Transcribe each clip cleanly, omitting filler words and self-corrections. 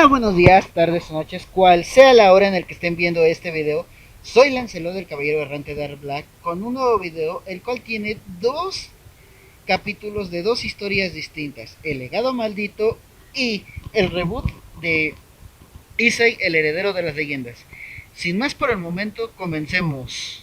Buenos días, tardes o noches, cual sea la hora en el que estén viendo este video. Soy Lancelot del Caballero Errante Dark Black con un nuevo video, el cual tiene dos capítulos de dos historias distintas: El legado maldito y el reboot de Issei, el heredero de las leyendas. Sin más por el momento, comencemos.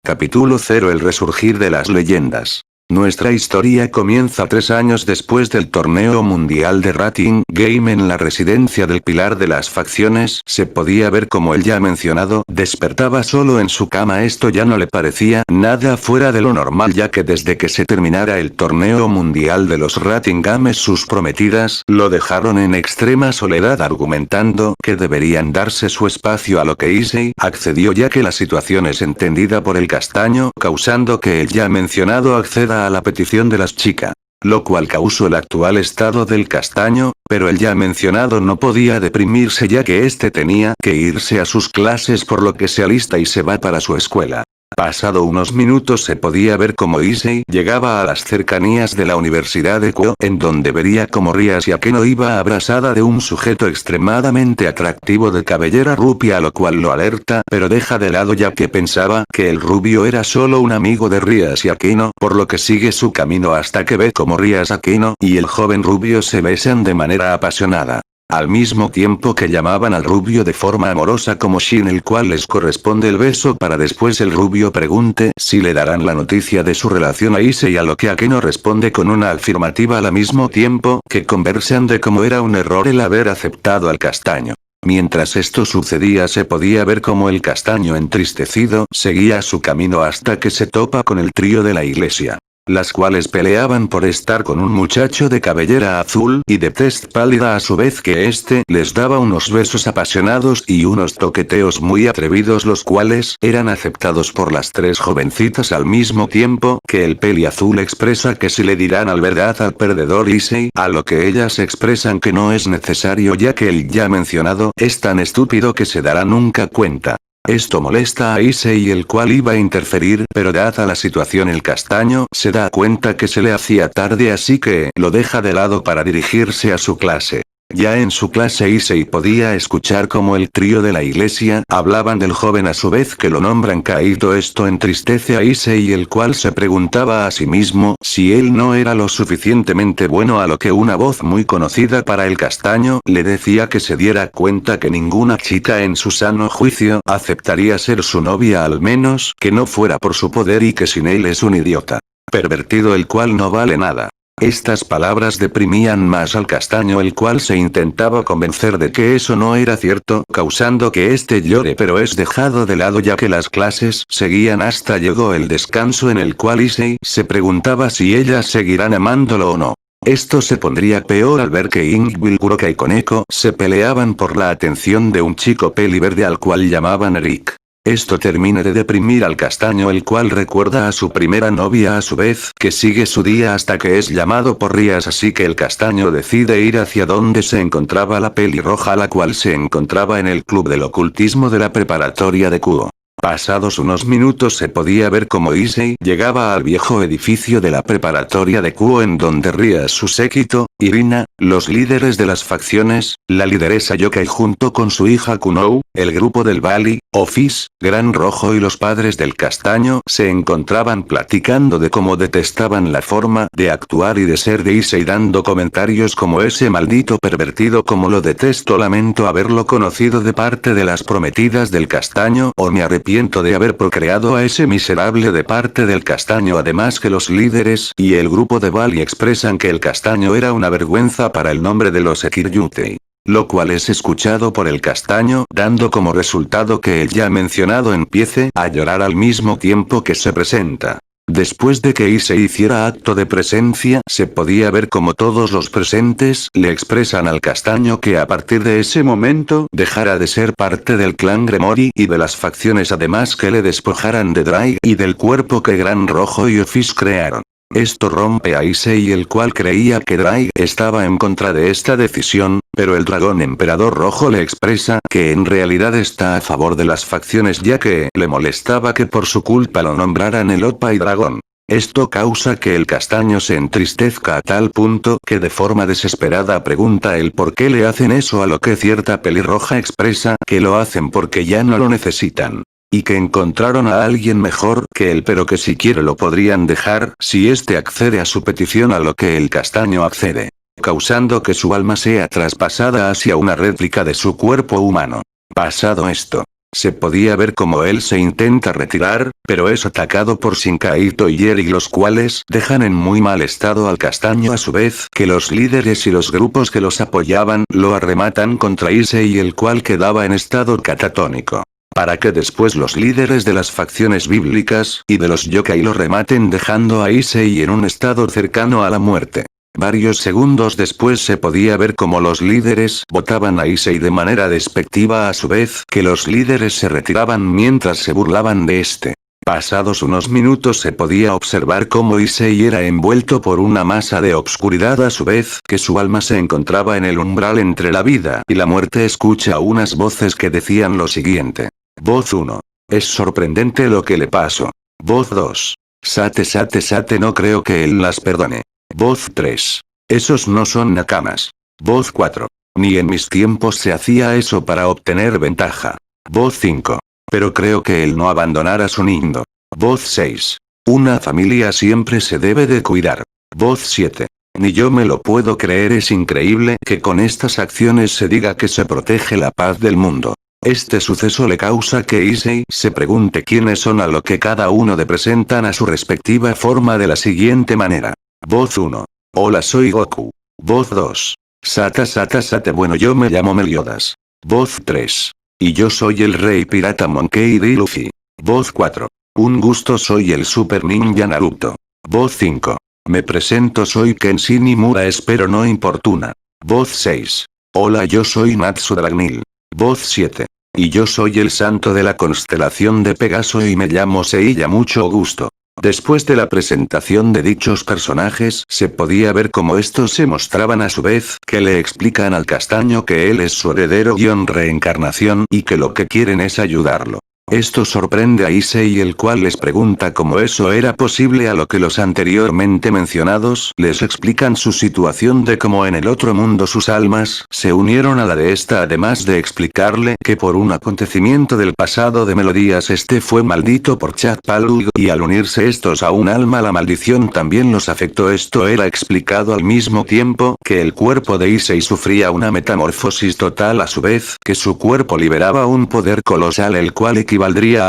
Capítulo 0: El resurgir de las leyendas. Nuestra historia comienza 3 años después del torneo mundial de Rating Game en la residencia del pilar de las facciones. Se podía ver como el ya mencionado despertaba solo en su cama. Esto ya no le parecía nada fuera de lo normal, ya que desde que se terminara el torneo mundial de los Rating Games sus prometidas lo dejaron en extrema soledad, argumentando que deberían darse su espacio, a lo que Issei accedió, ya que la situación es entendida por el castaño, causando que el ya mencionado acceda a la petición de las chicas, lo cual causó el actual estado del castaño, pero el ya mencionado no podía deprimirse, ya que este tenía que irse a sus clases, por lo que se alista y se va para su escuela. Pasado unos minutos se podía ver como Issei llegaba a las cercanías de la Universidad de Kuo, en donde vería como Ria Shiakeno iba abrazada de un sujeto extremadamente atractivo de cabellera rubia, lo cual lo alerta, pero deja de lado, ya que pensaba que el rubio era solo un amigo de Ria Shiakeno, por lo que sigue su camino hasta que ve como Ria Shiakeno y el joven rubio se besan de manera apasionada. Al mismo tiempo que llamaban al rubio de forma amorosa como Shin, el cual les corresponde el beso para después el rubio pregunte si le darán la noticia de su relación a Issei, a lo que Akeno responde con una afirmativa, al mismo tiempo que conversan de cómo era un error el haber aceptado al castaño. Mientras esto sucedía se podía ver como el castaño, entristecido, seguía su camino hasta que se topa con el trío de la iglesia, las cuales peleaban por estar con un muchacho de cabellera azul y de tez pálida, a su vez que este les daba unos besos apasionados y unos toqueteos muy atrevidos, los cuales eran aceptados por las tres jovencitas, al mismo tiempo que el peli azul expresa que si le dirán al verdad al perdedor Issei, a lo que ellas expresan que no es necesario, ya que el ya mencionado es tan estúpido que se dará nunca cuenta. Esto molesta a Issei, el cual iba a interferir, pero dada la situación el castaño se da cuenta que se le hacía tarde, así que lo deja de lado para dirigirse a su clase. Ya en su clase Issei podía escuchar como el trío de la iglesia hablaban del joven, a su vez que lo nombran caído. Esto entristece a Issei, el cual se preguntaba a sí mismo si él no era lo suficientemente bueno, a lo que una voz muy conocida para el castaño le decía que se diera cuenta que ninguna chica en su sano juicio aceptaría ser su novia, al menos que no fuera por su poder, y que sin él es un idiota pervertido el cual no vale nada. Estas palabras deprimían más al castaño, el cual se intentaba convencer de que eso no era cierto, causando que este llore, pero es dejado de lado ya que las clases seguían hasta llegó el descanso, en el cual Issei se preguntaba si ellas seguirán amándolo o no. Esto se pondría peor al ver que Ingrid, Kuroka y Koneko se peleaban por la atención de un chico peli verde al cual llamaban Eric. Esto termina de deprimir al castaño, el cual recuerda a su primera novia, a su vez que sigue su día hasta que es llamado por Rias, así que el castaño decide ir hacia donde se encontraba la pelirroja, la cual se encontraba en el club del ocultismo de la preparatoria de Kuo. Pasados unos minutos se podía ver como Issei llegaba al viejo edificio de la preparatoria de Kuo, en donde Ria, su séquito, Irina, los líderes de las facciones, la lideresa Yokai junto con su hija Kunou, el grupo del Bali, Office, Gran Rojo y los padres del castaño se encontraban platicando de cómo detestaban la forma de actuar y de ser de Issei, dando comentarios como ese maldito pervertido, como lo detesto, lamento haberlo conocido de parte de las prometidas del castaño, o me arrepiento de haber procreado a ese miserable de parte del castaño. Además que los líderes y el grupo de Bali expresan que el castaño era una vergüenza para el nombre de los Ekiryutei, lo cual es escuchado por el castaño, dando como resultado que el ya mencionado empiece a llorar al mismo tiempo que se presenta. Después de que Issei hiciera acto de presencia, se podía ver como todos los presentes le expresan al castaño que a partir de ese momento dejará de ser parte del clan Gremori y de las facciones, además que le despojaran de Drake y del cuerpo que Gran Rojo y Office crearon. Esto rompe a Issei, el cual creía que Drake estaba en contra de esta decisión, pero el dragón emperador rojo le expresa que en realidad está a favor de las facciones, ya que le molestaba que por su culpa lo nombraran el Oppa y dragón. Esto causa que el castaño se entristezca a tal punto que de forma desesperada pregunta el por qué le hacen eso, a lo que cierta pelirroja expresa que lo hacen porque ya no lo necesitan. Y que encontraron a alguien mejor que él, pero que si quiere lo podrían dejar si éste accede a su petición, a lo que el castaño accede, causando que su alma sea traspasada hacia una réplica de su cuerpo humano. Pasado esto, se podía ver como él se intenta retirar, pero es atacado por Shinkaito y Yeri, los cuales dejan en muy mal estado al castaño, a su vez que los líderes y los grupos que los apoyaban lo arrematan contra Issei, el cual quedaba en estado catatónico. Para que después los líderes de las facciones bíblicas y de los yokai lo rematen, dejando a Issei en un estado cercano a la muerte. Varios segundos después se podía ver como los líderes botaban a Issei de manera despectiva, a su vez que los líderes se retiraban mientras se burlaban de este. Pasados unos minutos se podía observar cómo Issei era envuelto por una masa de obscuridad, a su vez que su alma se encontraba en el umbral entre la vida y la muerte. Escucha unas voces que decían lo siguiente. Voz 1. Es sorprendente lo que le pasó. Voz 2. Sate sate sate, no creo que él las perdone. Voz 3. Esos no son nakamas. Voz 4. Ni en mis tiempos se hacía eso para obtener ventaja. Voz 5. Pero creo que él no abandonará su nindo. Voz 6. Una familia siempre se debe de cuidar. Voz 7. Ni yo me lo puedo creer, es increíble que con estas acciones se diga que se protege la paz del mundo. Este suceso le causa que Issei se pregunte quiénes son, a lo que cada uno de presentan a su respectiva forma de la siguiente manera. Voz 1. Hola, soy Goku. Voz 2. Sata sata sate, bueno, yo me llamo Meliodas. Voz 3. Y yo soy el rey pirata Monkey D. Luffy. Voz 4. Un gusto, soy el super ninja Naruto. Voz 5. Me presento, soy Kenshin Imura, espero no importuna. Voz 6. Hola, yo soy Natsu Dragnil. Voz 7. Y yo soy el santo de la constelación de Pegaso y me llamo Seiya, mucho gusto. Después de la presentación de dichos personajes, se podía ver cómo estos se mostraban, a su vez que le explican al castaño que él es su heredero reencarnación y que lo que quieren es ayudarlo. Esto sorprende a Issei, el cual les pregunta cómo eso era posible, a lo que los anteriormente mencionados les explican su situación de cómo en el otro mundo sus almas se unieron a la de esta, además de explicarle que por un acontecimiento del pasado de Melodías este fue maldito por Chat Palug, y al unirse estos a un alma la maldición también los afectó. Esto era explicado al mismo tiempo que el cuerpo de Issei sufría una metamorfosis total, a su vez que su cuerpo liberaba un poder colosal, el cual equivaldría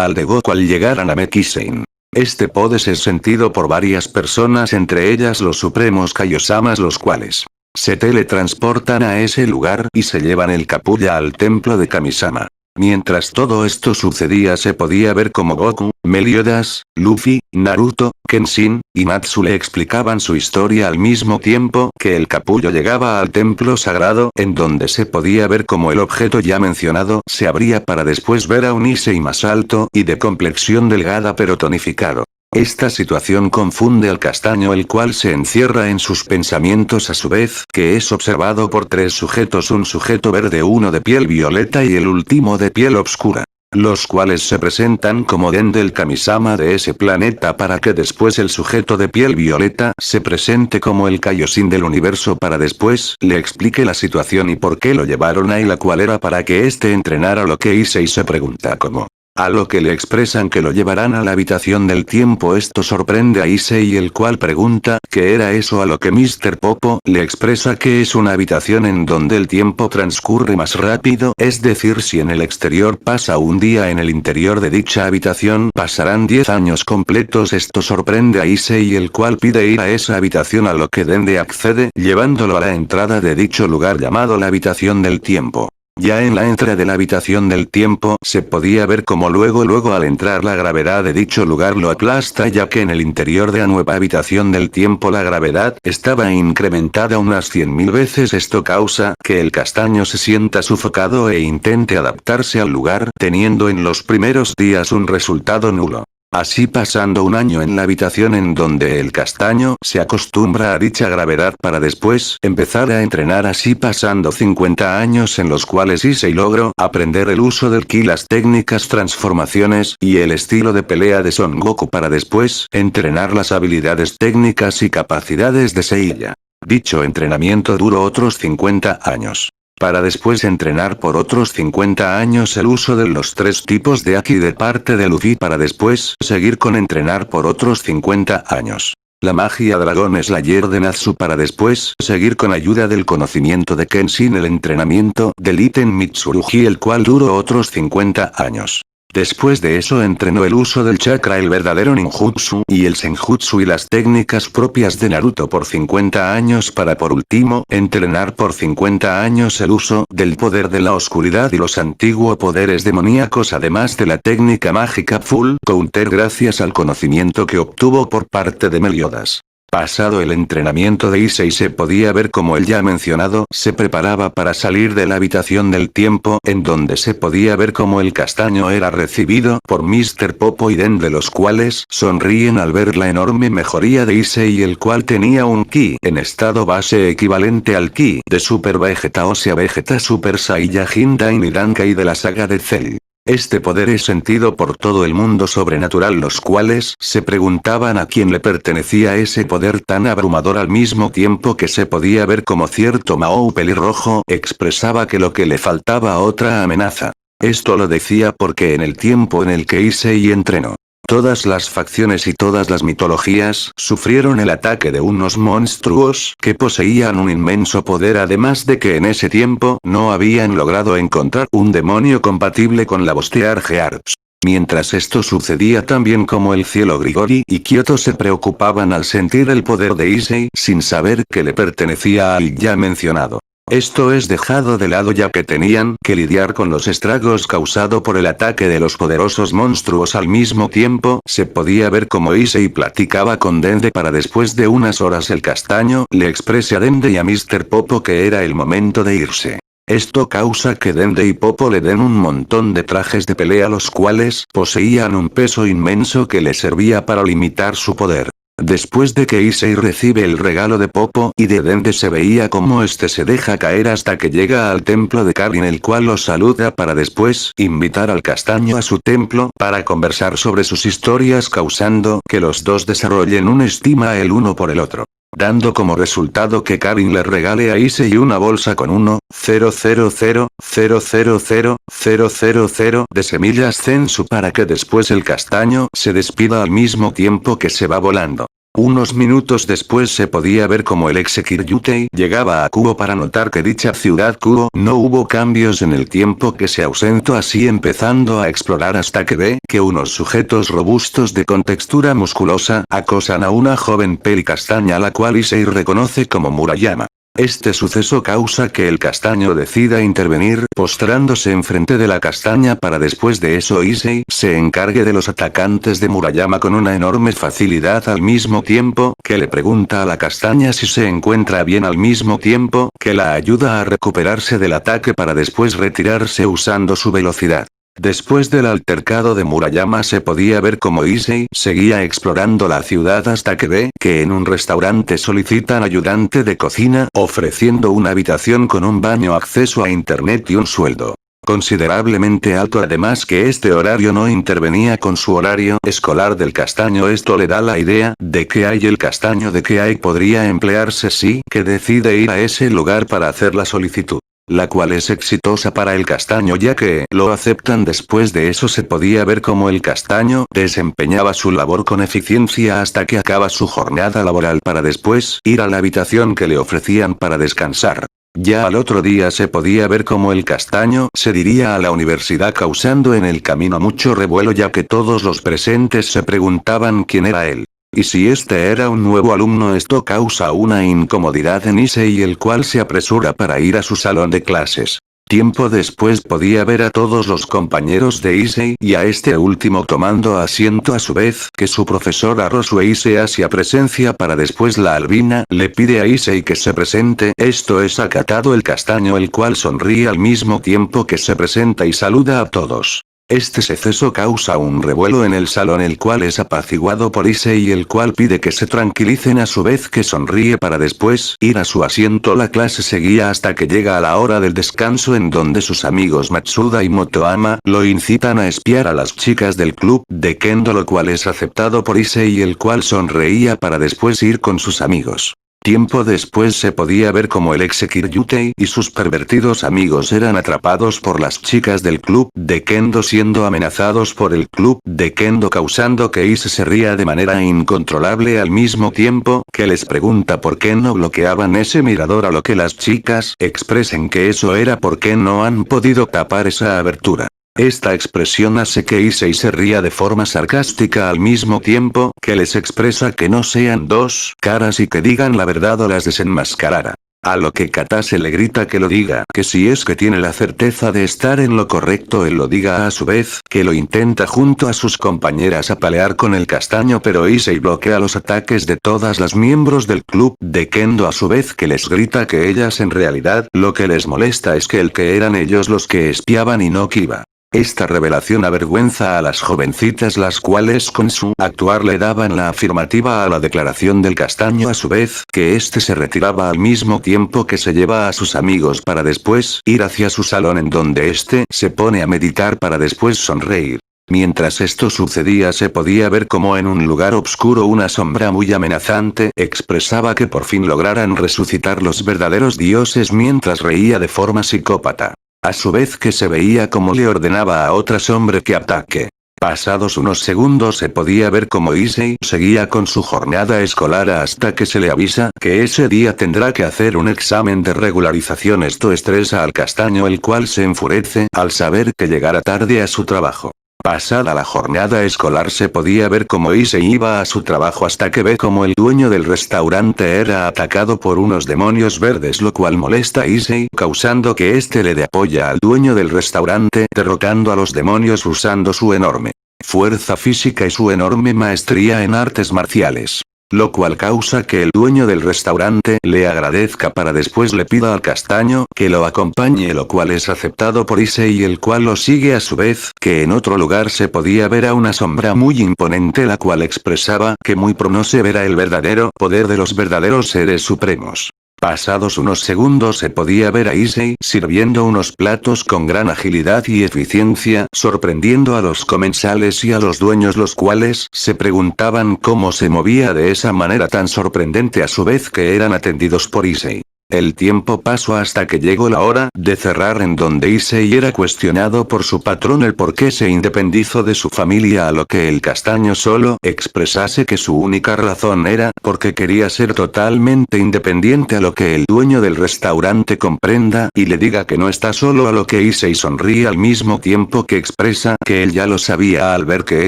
al de Goku al llegar a Namekisein. Este poder es sentido por varias personas, entre ellas los supremos Kaiosamas, los cuales se teletransportan a ese lugar y se llevan el Kapuya al templo de Kamisama. Mientras todo esto sucedía se podía ver como Goku, Meliodas, Luffy, Naruto, Kenshin y Natsu le explicaban su historia al mismo tiempo que el capullo llegaba al templo sagrado, en donde se podía ver como el objeto ya mencionado se abría para después ver a un Issei más alto y de complexión delgada pero tonificado. Esta situación confunde al castaño, el cual se encierra en sus pensamientos, a su vez que es observado por tres sujetos, un sujeto verde, uno de piel violeta y el último de piel oscura, los cuales se presentan como Den del Kamisama de ese planeta, para que después el sujeto de piel violeta se presente como el Kaioshin del universo, para después le explique la situación y por qué lo llevaron ahí, la cual era para que éste entrenara, lo que Issei se pregunta cómo. A lo que le expresan que lo llevarán a la habitación del tiempo. Esto sorprende a Issei, el cual pregunta qué era eso, a lo que Mr. Popo le expresa que es una habitación en donde el tiempo transcurre más rápido, es decir, si en el exterior pasa un día, en el interior de dicha habitación pasarán 10 años completos. Esto sorprende a Issei, el cual pide ir a esa habitación, a lo que Dende accede, llevándolo a la entrada de dicho lugar llamado la habitación del tiempo. Ya en la entrada de la habitación del tiempo se podía ver como luego al entrar la gravedad de dicho lugar lo aplasta, ya que en el interior de la nueva habitación del tiempo la gravedad estaba incrementada unas 100.000 veces. Esto causa que el castaño se sienta sofocado e intente adaptarse al lugar, teniendo en los primeros días un resultado nulo. Así pasando un año en la habitación en donde el castaño se acostumbra a dicha gravedad para después empezar a entrenar, así pasando 50 años en los cuales Issei logró aprender el uso del ki, las técnicas, transformaciones y el estilo de pelea de Son Goku para después entrenar las habilidades técnicas y capacidades de Seiya. Dicho entrenamiento duró otros 50 años. Para después entrenar por otros 50 años el uso de los 3 tipos de Haki de parte de Luffy para después seguir con entrenar por otros 50 años. La magia Dragón Slayer de Natsu para después seguir con ayuda del conocimiento de Kenshin el entrenamiento del ítem Mitsurugi, el cual duró otros 50 años. Después de eso entrenó el uso del chakra, el verdadero ninjutsu y el senjutsu y las técnicas propias de Naruto por 50 años para por último entrenar por 50 años el uso del poder de la oscuridad y los antiguos poderes demoníacos, además de la técnica mágica Full Counter gracias al conocimiento que obtuvo por parte de Meliodas. Pasado el entrenamiento de Issei se podía ver como el ya mencionado se preparaba para salir de la habitación del tiempo, en donde se podía ver como el castaño era recibido por Mr. Popo y Den, de los cuales sonríen al ver la enorme mejoría de Issei, el cual tenía un ki en estado base equivalente al ki de Super Vegeta, o sea Vegeta Super Saiyajin Daini Dankai de la saga de Cell. Este poder es sentido por todo el mundo sobrenatural, los cuales se preguntaban a quién le pertenecía ese poder tan abrumador, al mismo tiempo que se podía ver como cierto Mao pelirrojo expresaba que lo que le faltaba a otra amenaza. Esto lo decía porque en el tiempo en el que Issei entrenó, todas las facciones y todas las mitologías sufrieron el ataque de unos monstruos que poseían un inmenso poder, además de que en ese tiempo no habían logrado encontrar un demonio compatible con la Bostear Gearts. Mientras esto sucedía, también como el cielo Grigori y Kyoto se preocupaban al sentir el poder de Issei sin saber que le pertenecía al ya mencionado. Esto es dejado de lado ya que tenían que lidiar con los estragos causados por el ataque de los poderosos monstruos. Al mismo tiempo, se podía ver como Issei platicaba con Dende para después de unas horas el castaño le exprese a Dende y a Mr. Popo que era el momento de irse. Esto causa que Dende y Popo le den un montón de trajes de pelea, los cuales poseían un peso inmenso que le servía para limitar su poder. Después de que Issei recibe el regalo de Popo y de Dende, se veía como este se deja caer hasta que llega al templo de Karin, el cual lo saluda para después invitar al castaño a su templo para conversar sobre sus historias, causando que los dos desarrollen una estima el uno por el otro. Dando como resultado que Karin le regale a Issei una bolsa con 1,000,000,000 de semillas Zensu para que después el castaño se despida al mismo tiempo que se va volando. Unos minutos después se podía ver como el Executor llegaba a Kuo para notar que dicha ciudad Kuo no hubo cambios en el tiempo que se ausentó, así empezando a explorar hasta que ve que unos sujetos robustos de contextura musculosa acosan a una joven pelicastaña, la cual Issei reconoce como Murayama. Este suceso causa que el castaño decida intervenir postrándose enfrente de la castaña para después de eso Issei se encargue de los atacantes de Murayama con una enorme facilidad, al mismo tiempo que le pregunta a la castaña si se encuentra bien, al mismo tiempo que la ayuda a recuperarse del ataque para después retirarse usando su velocidad. Después del altercado de Murayama se podía ver como Issei seguía explorando la ciudad hasta que ve que en un restaurante solicitan ayudante de cocina ofreciendo una habitación con un baño, acceso a internet y un sueldo considerablemente alto, además que este horario no intervenía con su horario escolar del castaño. Esto le da la idea de que hay el castaño de que hay podría emplearse si que decide ir a ese lugar para hacer la solicitud, la cual es exitosa para el castaño ya que lo aceptan. Después de eso se podía ver cómo el castaño desempeñaba su labor con eficiencia hasta que acaba su jornada laboral para después ir a la habitación que le ofrecían para descansar. Ya al otro día se podía ver cómo el castaño se dirigía a la universidad, causando en el camino mucho revuelo ya que todos los presentes se preguntaban quién era él. Y si este era un nuevo alumno, esto causa una incomodidad en Issei, el cual se apresura para ir a su salón de clases. Tiempo después podía ver a todos los compañeros de Issei y a este último tomando asiento a su vez que su profesora Rosue se hacía presencia para después la albina le pide a Issei que se presente. Esto es acatado el castaño, el cual sonríe al mismo tiempo que se presenta y saluda a todos. Este suceso causa un revuelo en el salón, el cual es apaciguado por Issei, el cual pide que se tranquilicen, a su vez que sonríe para después ir a su asiento. La clase seguía hasta que llega a la hora del descanso, en donde sus amigos Matsuda y Motoama lo incitan a espiar a las chicas del club de Kendo, lo cual es aceptado por Issei, el cual sonreía para después ir con sus amigos. Tiempo después se podía ver como el ex Kiryutei y sus pervertidos amigos eran atrapados por las chicas del club de Kendo, siendo amenazados por el club de Kendo, causando que Ise se ría de manera incontrolable, al mismo tiempo que les pregunta por qué no bloqueaban ese mirador, a lo que las chicas expresen que eso era porque no han podido tapar esa abertura. Esta expresión hace que Issei se ría de forma sarcástica, al mismo tiempo que les expresa que no sean dos caras y que digan la verdad o las desenmascarará. A lo que Katase le grita que lo diga, que si es que tiene la certeza de estar en lo correcto él lo diga, a su vez que lo intenta junto a sus compañeras a pelear con el castaño, pero Issei bloquea los ataques de todas las miembros del club de Kendo, a su vez que les grita que ellas en realidad lo que les molesta es que eran ellos los que espiaban y no Kiba. Esta revelación avergüenza a las jovencitas, las cuales con su actuar le daban la afirmativa a la declaración del castaño, a su vez que este se retiraba al mismo tiempo que se lleva a sus amigos para después ir hacia su salón, en donde este se pone a meditar para después sonreír. Mientras esto sucedía se podía ver como en un lugar oscuro una sombra muy amenazante expresaba que por fin lograran resucitar los verdaderos dioses, mientras reía de forma psicópata. A su vez que se veía como le ordenaba a otra sombra que ataque. Pasados unos segundos se podía ver como Issei seguía con su jornada escolar hasta que se le avisa que ese día tendrá que hacer un examen de regularización. Esto estresa al castaño, el cual se enfurece al saber que llegará tarde a su trabajo. Pasada la jornada escolar se podía ver como Issei iba a su trabajo hasta que ve como el dueño del restaurante era atacado por unos demonios verdes, lo cual molesta a Issei, causando que este le dé apoya al dueño del restaurante, derrotando a los demonios usando su enorme fuerza física y su enorme maestría en artes marciales. Lo cual causa que el dueño del restaurante le agradezca para después le pida al castaño que lo acompañe, lo cual es aceptado por Issei, el cual lo sigue. A su vez que en otro lugar se podía ver a una sombra muy imponente, la cual expresaba que muy pronto se verá el verdadero poder de los verdaderos seres supremos. Pasados unos segundos se podía ver a Issei sirviendo unos platos con gran agilidad y eficiencia, sorprendiendo a los comensales y a los dueños, los cuales se preguntaban cómo se movía de esa manera tan sorprendente, a su vez que eran atendidos por Issei. El tiempo pasó hasta que llegó la hora de cerrar, en donde Issei era cuestionado por su patrón el por qué se independizó de su familia, a lo que el castaño solo expresase que su única razón era porque quería ser totalmente independiente, a lo que el dueño del restaurante comprenda y le diga que no está solo, a lo que Issei sonríe al mismo tiempo que expresa que él ya lo sabía al ver que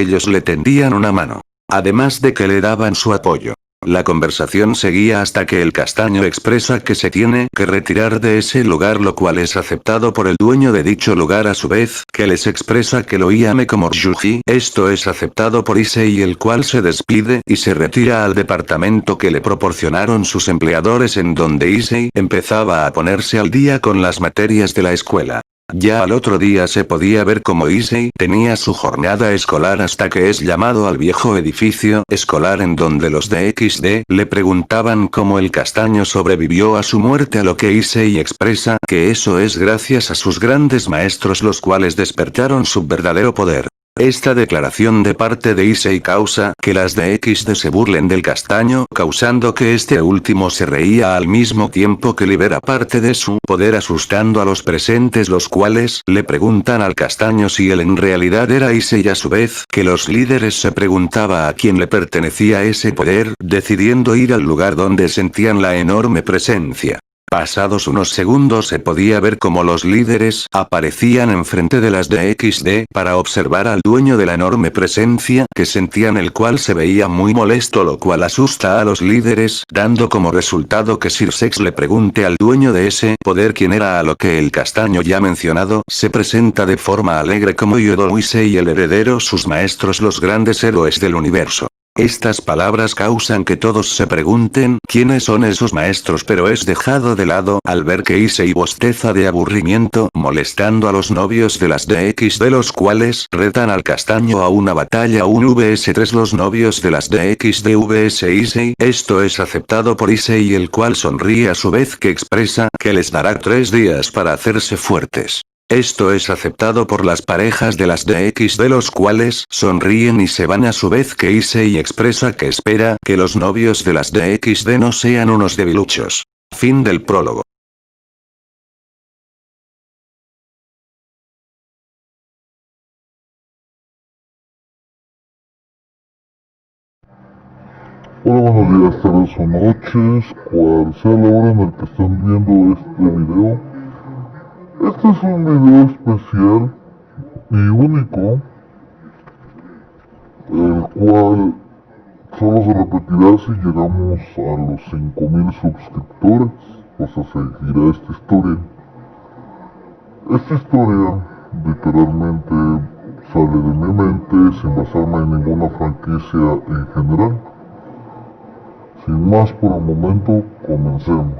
ellos le tendían una mano. Además de que le daban su apoyo. La conversación seguía hasta que el castaño expresa que se tiene que retirar de ese lugar, lo cual es aceptado por el dueño de dicho lugar, a su vez que les expresa que lo llame como Ryuji. Esto es aceptado por Issei, el cual se despide y se retira al departamento que le proporcionaron sus empleadores, en donde Issei empezaba a ponerse al día con las materias de la escuela. Ya al otro día se podía ver como Issei tenía su jornada escolar hasta que es llamado al viejo edificio escolar, en donde los de XD le preguntaban cómo el castaño sobrevivió a su muerte, a lo que Issei expresa que eso es gracias a sus grandes maestros, los cuales despertaron su verdadero poder. Esta declaración de parte de Issei causa que las de XD se burlen del castaño, causando que este último se reía al mismo tiempo que libera parte de su poder, asustando a los presentes, los cuales le preguntan al castaño si él en realidad era Issei, a su vez que los líderes se preguntaba a quién le pertenecía ese poder, decidiendo ir al lugar donde sentían la enorme presencia. Pasados unos segundos se podía ver como los líderes aparecían enfrente de las de XD para observar al dueño de la enorme presencia que sentían, el cual se veía muy molesto, lo cual asusta a los líderes, dando como resultado que Sir Sex le pregunte al dueño de ese poder quién era, a lo que el castaño ya mencionado se presenta de forma alegre como Yodo Issei, el heredero, sus maestros, los grandes héroes del universo. Estas palabras causan que todos se pregunten quiénes son esos maestros, pero es dejado de lado al ver que Issei bosteza de aburrimiento molestando a los novios de las DXD, los cuales retan al castaño a una batalla 1 vs 3. Los novios de las DXD vs Issei. Esto es aceptado por Issei, el cual sonríe a su vez que expresa que les dará 3 días para hacerse fuertes. Esto es aceptado por las parejas de las DXD, los cuales sonríen y se van a su vez que Issei expresa que espera que los novios de las DXD no sean unos debiluchos. Fin del prólogo. Hola, buenos días, tardes o noches, cual sea la hora en la que están viendo este video. Este es un video especial y único, el cual solo se repetirá si llegamos a los 5000 suscriptores, o sea, seguirá esta historia. Esta historia literalmente sale de mi mente sin basarme en ninguna franquicia en general. Sin más por el momento, comencemos.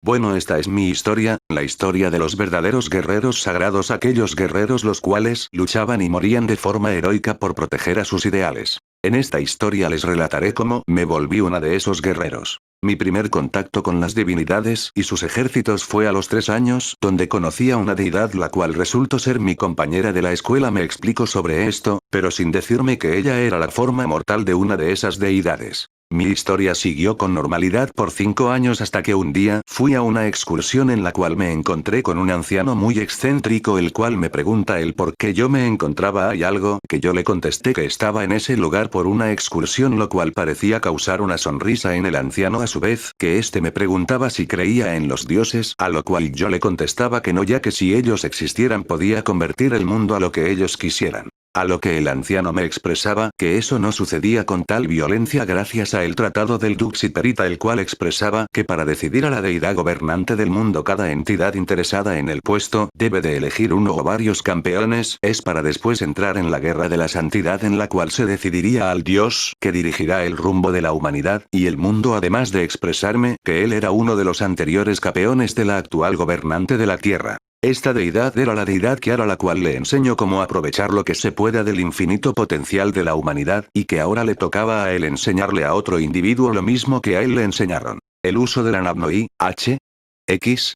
Bueno, esta es mi historia, la historia de los verdaderos guerreros sagrados, aquellos guerreros los cuales luchaban y morían de forma heroica por proteger a sus ideales. En esta historia les relataré cómo me volví uno de esos guerreros. Mi primer contacto con las divinidades y sus ejércitos fue a los 3 años, donde conocí a una deidad la cual resultó ser mi compañera de la escuela. Me explico sobre esto, pero sin decirme que ella era la forma mortal de una de esas deidades. Mi historia siguió con normalidad por 5 años hasta que un día fui a una excursión en la cual me encontré con un anciano muy excéntrico, el cual me pregunta el por qué yo me encontraba ahí, algo que yo le contesté que estaba en ese lugar por una excursión, lo cual parecía causar una sonrisa en el anciano, a su vez que este me preguntaba si creía en los dioses, a lo cual yo le contestaba que no, ya que si ellos existieran podía convertir el mundo a lo que ellos quisieran. A lo que el anciano me expresaba que eso no sucedía con tal violencia gracias a el tratado del Dux Iterita, el cual expresaba que para decidir a la deidad gobernante del mundo cada entidad interesada en el puesto debe de elegir uno o varios campeones, es para después entrar en la guerra de la santidad, en la cual se decidiría al dios que dirigirá el rumbo de la humanidad y el mundo, además de expresarme que él era uno de los anteriores campeones de la actual gobernante de la tierra. Esta deidad era la deidad Kiara, la cual le enseñó cómo aprovechar lo que se pueda del infinito potencial de la humanidad, y que ahora le tocaba a él enseñarle a otro individuo lo mismo que a él le enseñaron. El uso de la Nabnoi, H. X.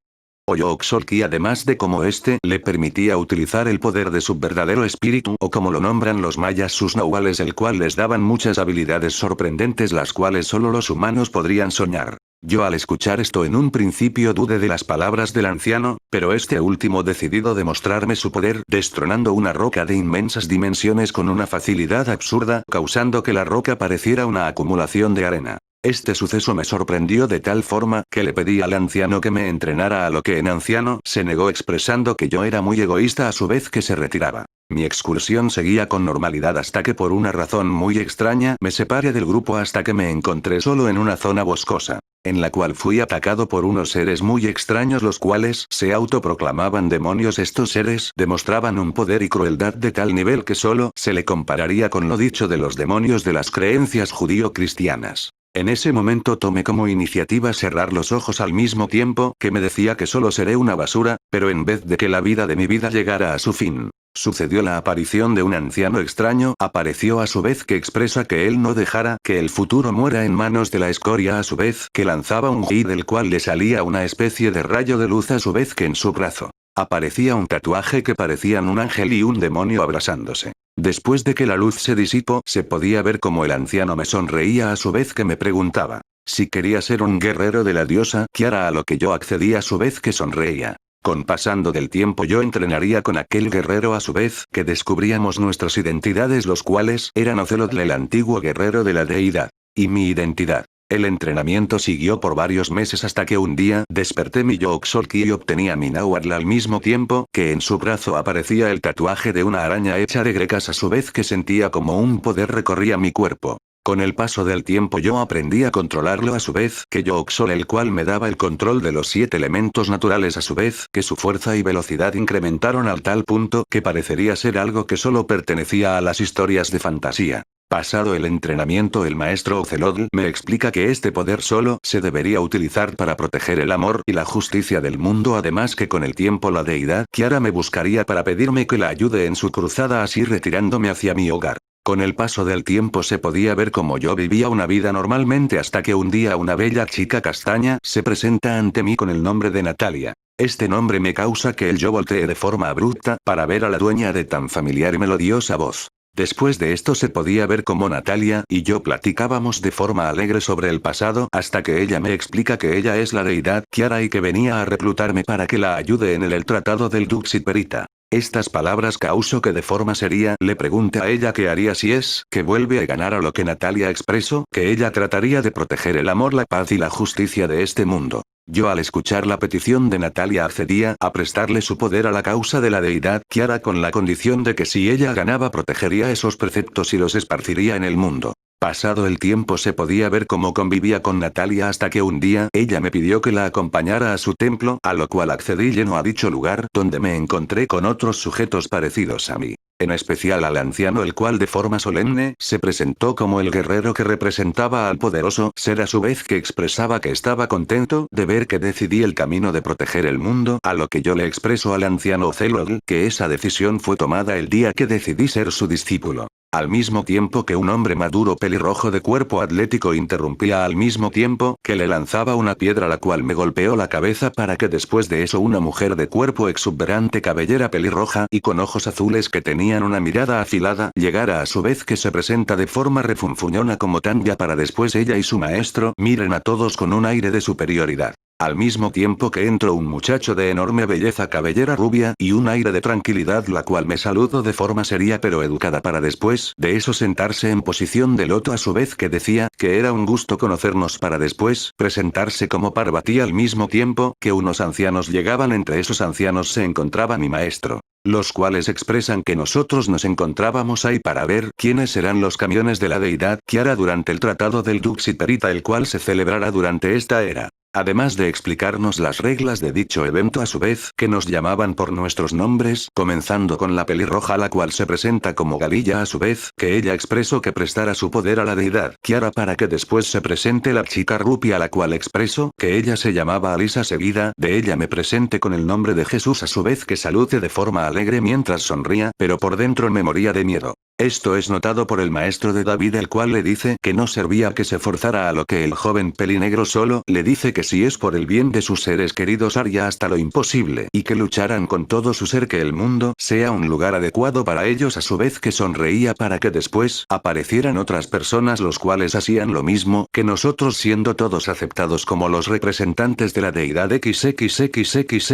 O Yogg-Sothoth, además de cómo este le permitía utilizar el poder de su verdadero espíritu, o como lo nombran los mayas, sus nahuales, el cual les daban muchas habilidades sorprendentes las cuales solo los humanos podrían soñar. Yo al escuchar esto en un principio dudé de las palabras del anciano, pero este último decidido demostrarme su poder destronando una roca de inmensas dimensiones con una facilidad absurda, causando que la roca pareciera una acumulación de arena. Este suceso me sorprendió de tal forma que le pedí al anciano que me entrenara, a lo que el anciano se negó expresando que yo era muy egoísta, a su vez que se retiraba. Mi excursión seguía con normalidad hasta que por una razón muy extraña me separé del grupo hasta que me encontré solo en una zona boscosa, en la cual fui atacado por unos seres muy extraños, los cuales se autoproclamaban demonios. Estos seres demostraban un poder y crueldad de tal nivel que solo se le compararía con lo dicho de los demonios de las creencias judío-cristianas. En ese momento tomé como iniciativa cerrar los ojos al mismo tiempo que me decía que solo seré una basura, pero en vez de que la vida de mi vida llegara a su fin, sucedió la aparición de un anciano extraño. Apareció a su vez que expresa que él no dejara que el futuro muera en manos de la escoria, a su vez que lanzaba un ki del cual le salía una especie de rayo de luz, a su vez que en su brazo aparecía un tatuaje que parecían un ángel y un demonio abrazándose. Después de que la luz se disipó, se podía ver como el anciano me sonreía, a su vez que me preguntaba si quería ser un guerrero de la diosa Kiara, a lo que yo accedí a su vez que sonreía. Con pasando del tiempo yo entrenaría con aquel guerrero, a su vez que descubríamos nuestras identidades, los cuales eran Ocelotl, el antiguo guerrero de la deidad, y mi identidad. El entrenamiento siguió por varios meses hasta que un día desperté mi Yogg-Sothoth y obtenía mi Nahuatl al mismo tiempo que en su brazo aparecía el tatuaje de una araña hecha de grecas a su vez que sentía como un poder recorría mi cuerpo. Con el paso del tiempo yo aprendí a controlarlo a su vez que Yogg-Sothoth el cual me daba el control de los 7 elementos naturales a su vez que su fuerza y velocidad incrementaron al tal punto que parecería ser algo que solo pertenecía a las historias de fantasía. Pasado el entrenamiento el maestro Ocelot me explica que este poder solo se debería utilizar para proteger el amor y la justicia del mundo además que con el tiempo la deidad Kiara me buscaría para pedirme que la ayude en su cruzada así retirándome hacia mi hogar. Con el paso del tiempo se podía ver cómo yo vivía una vida normalmente hasta que un día una bella chica castaña se presenta ante mí con el nombre de Natalia. Este nombre me causa que yo voltee de forma abrupta para ver a la dueña de tan familiar y melodiosa voz. Después de esto se podía ver cómo Natalia y yo platicábamos de forma alegre sobre el pasado hasta que ella me explica que ella es la deidad Kiara y que venía a reclutarme para que la ayude en el tratado del Duxit-Perita. Estas palabras causó que de forma seria le pregunte a ella qué haría si es que vuelve a ganar a lo que Natalia expresó que ella trataría de proteger el amor, la paz y la justicia de este mundo. Yo al escuchar la petición de Natalia accedía a prestarle su poder a la causa de la deidad Kiara con la condición de que si ella ganaba protegería esos preceptos y los esparciría en el mundo. Pasado el tiempo se podía ver cómo convivía con Natalia hasta que un día ella me pidió que la acompañara a su templo, a lo cual accedí lleno a dicho lugar donde me encontré con otros sujetos parecidos a mí. En especial al anciano el cual de forma solemne se presentó como el guerrero que representaba al poderoso ser a su vez que expresaba que estaba contento de ver que decidí el camino de proteger el mundo a lo que yo le expreso al anciano Ocelot que esa decisión fue tomada el día que decidí ser su discípulo. Al mismo tiempo que un hombre maduro pelirrojo de cuerpo atlético interrumpía al mismo tiempo que le lanzaba una piedra la cual me golpeó la cabeza para que después de eso una mujer de cuerpo exuberante cabellera pelirroja y con ojos azules que tenían una mirada afilada llegara a su vez que se presenta de forma refunfuñona como Tanya para después ella y su maestro miren a todos con un aire de superioridad. Al mismo tiempo que entró un muchacho de enorme belleza cabellera rubia y un aire de tranquilidad la cual me saludó de forma seria pero educada para después de eso sentarse en posición de loto a su vez que decía que era un gusto conocernos para después presentarse como Parvati al mismo tiempo que unos ancianos llegaban entre esos ancianos se encontraba mi maestro. Los cuales expresan que nosotros nos encontrábamos ahí para ver quiénes serán los camiones de la deidad Kiara durante el tratado del Duxit-Perita el cual se celebrará durante esta era. Además de explicarnos las reglas de dicho evento a su vez que nos llamaban por nuestros nombres, comenzando con la pelirroja la cual se presenta como Galilla a su vez, que ella expresó que prestara su poder a la deidad Kiara para que después se presente la chica rupia la cual expresó que ella se llamaba Alisa seguida de ella me presente con el nombre de Jesús a su vez que salude de forma alegre mientras sonría, pero por dentro me moría de miedo. Esto es notado por el maestro de David el cual le dice que no servía que se forzara a lo que el joven pelinegro solo le dice que si es por el bien de sus seres queridos haría hasta lo imposible y que lucharan con todo su ser que el mundo sea un lugar adecuado para ellos a su vez que sonreía para que después aparecieran otras personas los cuales hacían lo mismo que nosotros siendo todos aceptados como los representantes de la deidad XXXXXXX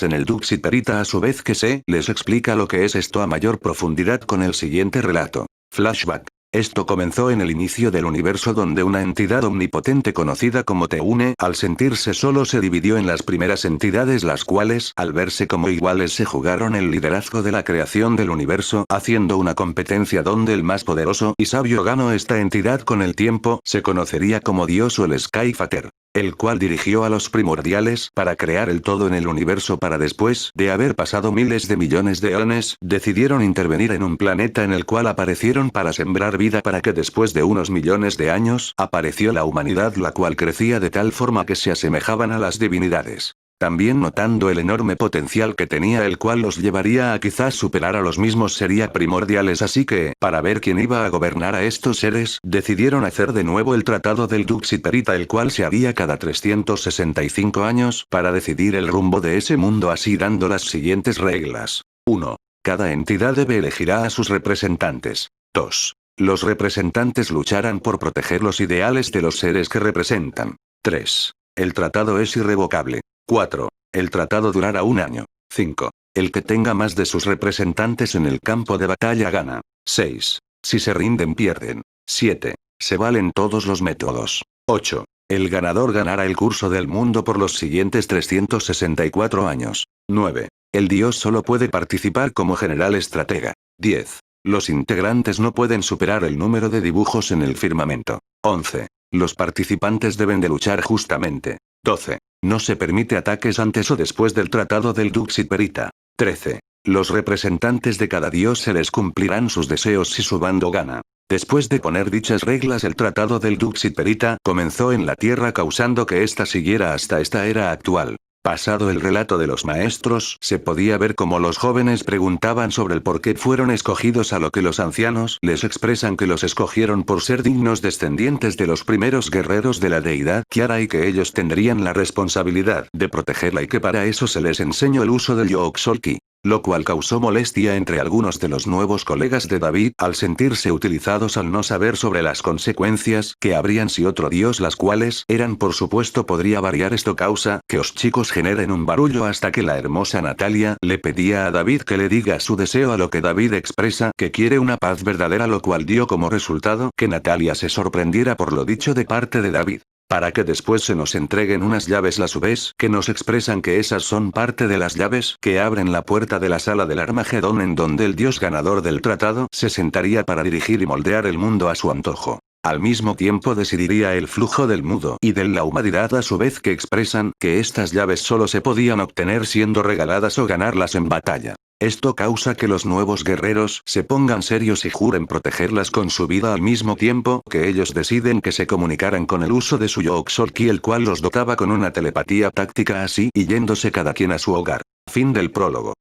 en el Duxit-Perita a su vez que se les explica lo que es esto a mayor profundidad con el siguiente relato. Flashback. Esto comenzó en el inicio del universo donde una entidad omnipotente conocida como Teune al sentirse solo se dividió en las primeras entidades las cuales al verse como iguales se jugaron el liderazgo de la creación del universo haciendo una competencia donde el más poderoso y sabio ganó esta entidad con el tiempo se conocería como Dios o el Skyfather. El cual dirigió a los primordiales para crear el todo en el universo para después de haber pasado miles de millones de años, decidieron intervenir en un planeta en el cual aparecieron para sembrar vida para que después de unos millones de años, apareció la humanidad la cual crecía de tal forma que se asemejaban a las divinidades. También notando el enorme potencial que tenía el cual los llevaría a quizás superar a los mismos sería primordiales así que, para ver quién iba a gobernar a estos seres, decidieron hacer de nuevo el tratado del Duxit-Perita el cual se haría cada 365 años, para decidir el rumbo de ese mundo así dando las siguientes reglas. 1. Cada entidad elegirá a sus representantes. 2. Los representantes lucharán por proteger los ideales de los seres que representan. 3. El tratado es irrevocable. 4. El tratado durará un año. 5. El que tenga más de sus representantes en el campo de batalla gana. 6. Si se rinden pierden. 7. Se valen todos los métodos. 8. El ganador ganará el curso del mundo por los siguientes 364 años. 9. El dios solo puede participar como general estratega. 10. Los integrantes no pueden superar el número de dibujos en el firmamento. 11. Los participantes deben de luchar justamente. 12. No se permite ataques antes o después del tratado del Dux-Ipperita. 13. Los representantes de cada dios se les cumplirán sus deseos si su bando gana. Después de poner dichas reglas, el tratado del Dux-Ipperita comenzó en la Tierra, causando que ésta siguiera hasta esta era actual. Pasado el relato de los maestros, se podía ver cómo los jóvenes preguntaban sobre el por qué fueron escogidos, a lo que los ancianos les expresan que los escogieron por ser dignos descendientes de los primeros guerreros de la deidad Kiara y que ellos tendrían la responsabilidad de protegerla y que para eso se les enseñó el uso del Yogg-Sothoth, lo cual causó molestia entre algunos de los nuevos colegas de David al sentirse utilizados al no saber sobre las consecuencias que habrían si otro dios, las cuales eran por supuesto podría variar. Esto causa que los chicos generen un barullo hasta que la hermosa Natalia le pedía a David que le diga su deseo, a lo que David expresa que quiere una paz verdadera, lo cual dio como resultado que Natalia se sorprendiera por lo dicho de parte de David. Para que después se nos entreguen unas llaves a su vez que nos expresan que esas son parte de las llaves que abren la puerta de la sala del Armagedón, en donde el dios ganador del tratado se sentaría para dirigir y moldear el mundo a su antojo. Al mismo tiempo decidiría el flujo del mundo y de la humanidad, a su vez que expresan que estas llaves solo se podían obtener siendo regaladas o ganarlas en batalla. Esto causa que los nuevos guerreros se pongan serios y juren protegerlas con su vida, al mismo tiempo que ellos deciden que se comunicaran con el uso de su Yogg-Sothoth, el cual los dotaba con una telepatía táctica, así y yéndose cada quien a su hogar. Fin del prólogo.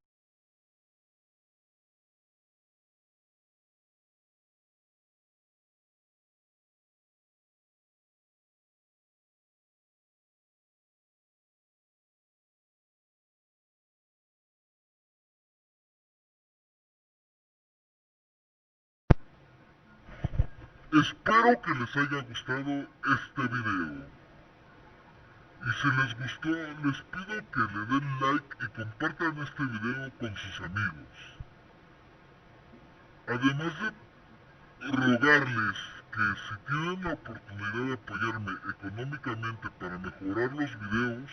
Espero que les haya gustado este video. Y si les gustó, les pido que le den like y compartan este video con sus amigos. Además de rogarles que si tienen la oportunidad de apoyarme económicamente para mejorar los videos,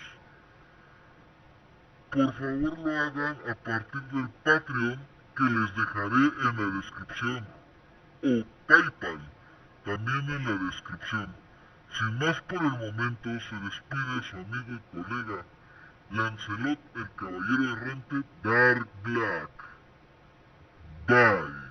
por favor lo hagan a partir del Patreon que les dejaré en la descripción, o PayPal también en la descripción. Sin más por el momento, se despide su amigo y colega Lancelot, el caballero errante Dark Black. Bye.